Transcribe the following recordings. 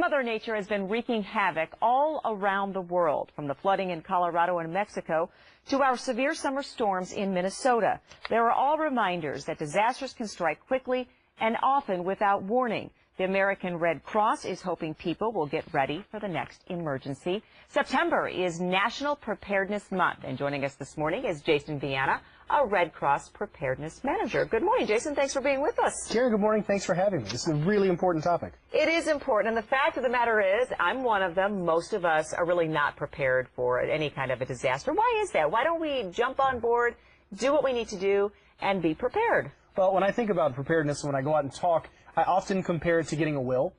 Mother Nature has been wreaking havoc all around the world, from the flooding in Colorado and Mexico to our severe summer storms in Minnesota. There are all reminders that disasters can strike quickly and often without warning. The American Red Cross is hoping people will get ready for the next emergency. September is National Preparedness Month, and joining us this morning is Jason Viana, a Red Cross Preparedness Manager. Good morning, Jason. Thanks for being with us. Karen, good morning. Thanks for having me. This is a really important topic. It is important, and the fact of the matter is, I'm one of them. Most of us are really not prepared for any kind of a disaster. Why is that? Why don't we jump on board, do what we need to do, and be prepared? Well, when I think about preparedness, when I go out and talk, I often compare it to getting a will.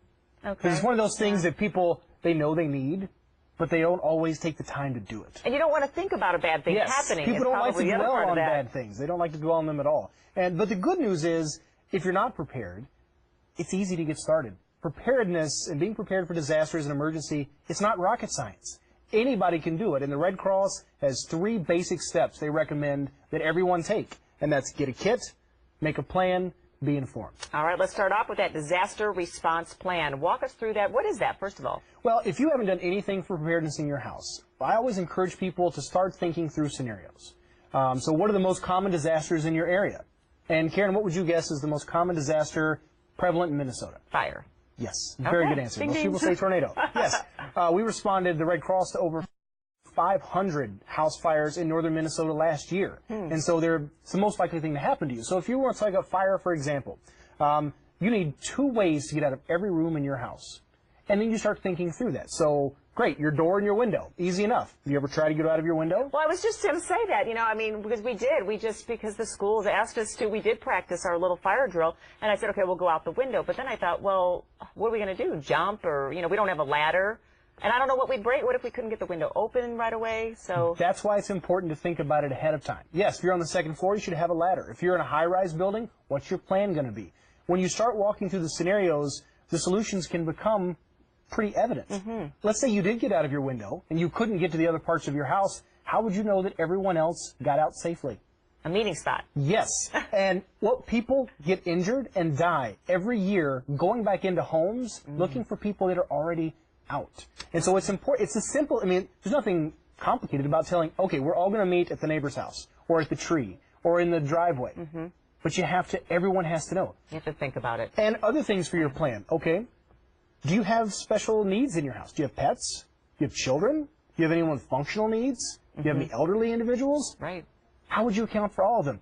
Okay. Because it's one of those things that people, they know they need, but they don't always take the time to do it. And you don't want to think about a bad thing happening. People don't like to dwell on bad things. They don't like to dwell on them at all. But the good news is, if you're not prepared, it's easy to get started. Preparedness and being prepared for disasters and emergency, it's not rocket science. Anybody can do it. And the Red Cross has 3 basic steps they recommend that everyone take. And that's get a kit, make a plan, be informed. All right, let's start off with that disaster response plan. Walk us through that. What is that, first of all? Well, if you haven't done anything for preparedness in your house, I always encourage people to start thinking through scenarios. So what are the most common disasters in your area? And Karen, what would you guess is the most common disaster prevalent in Minnesota? Fire. Yes, very good answer. Most people say tornado. Yes. We responded, the Red Cross, to over 500 house fires in northern Minnesota last year. And so it's the most likely thing to happen to you. So if you want to take a fire, for example, you need 2 ways to get out of every room in your house. And then you start thinking through that. So, great, your door and your window. Easy enough. Have you ever tried to get out of your window? Well, I was just going to say that, because we did. Because the schools asked us to, we did practice our little fire drill. And I said, okay, we'll go out the window. But then I thought, well, what are we going to do? Jump? Or, we don't have a ladder. And I don't know what we'd break. What if we couldn't get the window open right away? So that's why it's important to think about it ahead of time. Yes, if you're on the 2nd floor, you should have a ladder. If you're in a high-rise building, what's your plan going to be? When you start walking through the scenarios, the solutions can become pretty evident. Let's say you did get out of your window and you couldn't get to the other parts of your house. How would you know that everyone else got out safely? A meeting spot. Yes. And people get injured and die every year going back into homes looking for people that are already out. And so it's important. It's a simple, there's nothing complicated about telling, okay, we're all going to meet at the neighbor's house or at the tree or in the driveway. But everyone has to know. You have to think about it. And other things for your plan. Okay, do you have special needs in your house? Do you have pets? Do you have children? Do you have anyone with functional needs? Do you have any elderly individuals? Right. How would you account for all of them?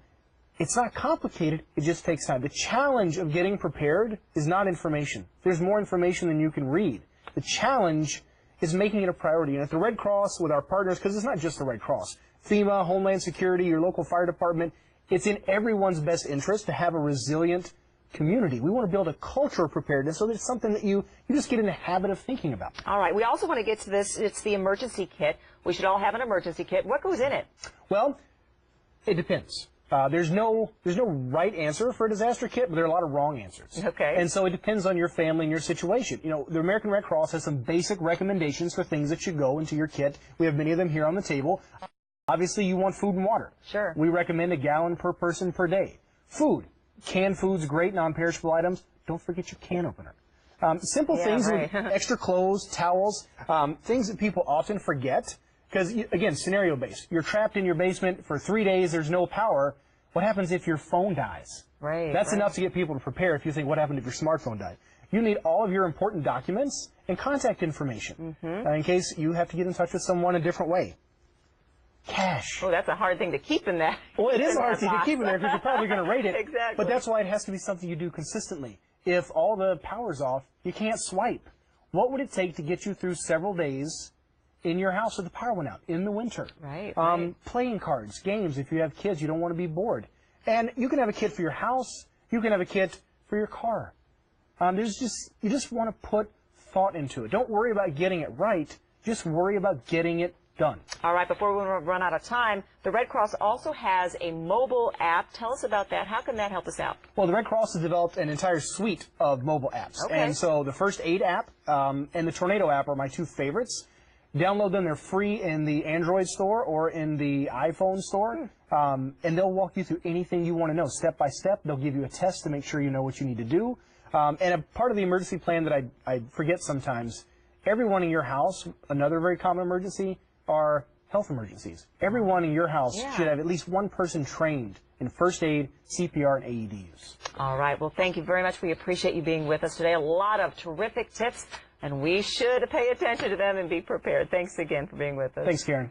It's not complicated. It just takes time. The challenge of getting prepared is not information. There's more information than you can read. The challenge is making it a priority. And at the Red Cross, with our partners, because it's not just the Red Cross, FEMA, Homeland Security, your local fire department, it's in everyone's best interest to have a resilient community. We want to build a culture of preparedness so that it's something that you just get in the habit of thinking about. All right. We also want to get to this. It's the emergency kit. We should all have an emergency kit. What goes in it? Well, it depends. There's no right answer for a disaster kit, but there are a lot of wrong answers. Okay. And so it depends on your family and your situation. The American Red Cross has some basic recommendations for things that should go into your kit. We have many of them here on the table. Obviously, you want food and water. Sure. We recommend 1 gallon per person per day. Food. Canned food's great, non-perishable items. Don't forget your can opener. Simple things like extra clothes, towels, things that people often forget. Because, again, scenario-based. You're trapped in your basement for 3 days, there's no power. What happens if your phone dies? Right. That's enough to get people to prepare if you think, what happened if your smartphone died? You need all of your important documents and contact information in case you have to get in touch with someone a different way. Cash. Oh, that's a hard thing to keep in that. Well, it is a hard thing to keep in there because you're probably going to rate it. Exactly. But that's why it has to be something you do consistently. If all the power's off, you can't swipe. What would it take to get you through several days in your house if the power went out in the winter? Right. Playing cards, games. If you have kids, you don't want to be bored. And you can have a kit for your house. You can have a kit for your car. You just want to put thought into it. Don't worry about getting it right. Just worry about getting it done. All right. Before we run out of time, the Red Cross also has a mobile app. Tell us about that. How can that help us out? Well, the Red Cross has developed an entire suite of mobile apps. Okay. And so the First Aid app and the Tornado app are my 2 favorites. Download them. They're free in the Android store or in the iPhone store. And they'll walk you through anything you want to know step by step. They'll give you a test to make sure you know what you need to do. And a part of the emergency plan that I forget sometimes, everyone in your house, another very common emergency, are health emergencies. Everyone in your house should have at least one person trained in first aid, CPR, and AED use. All right. Well, thank you very much. We appreciate you being with us today. A lot of terrific tips, and we should pay attention to them and be prepared. Thanks again for being with us. Thanks, Karen.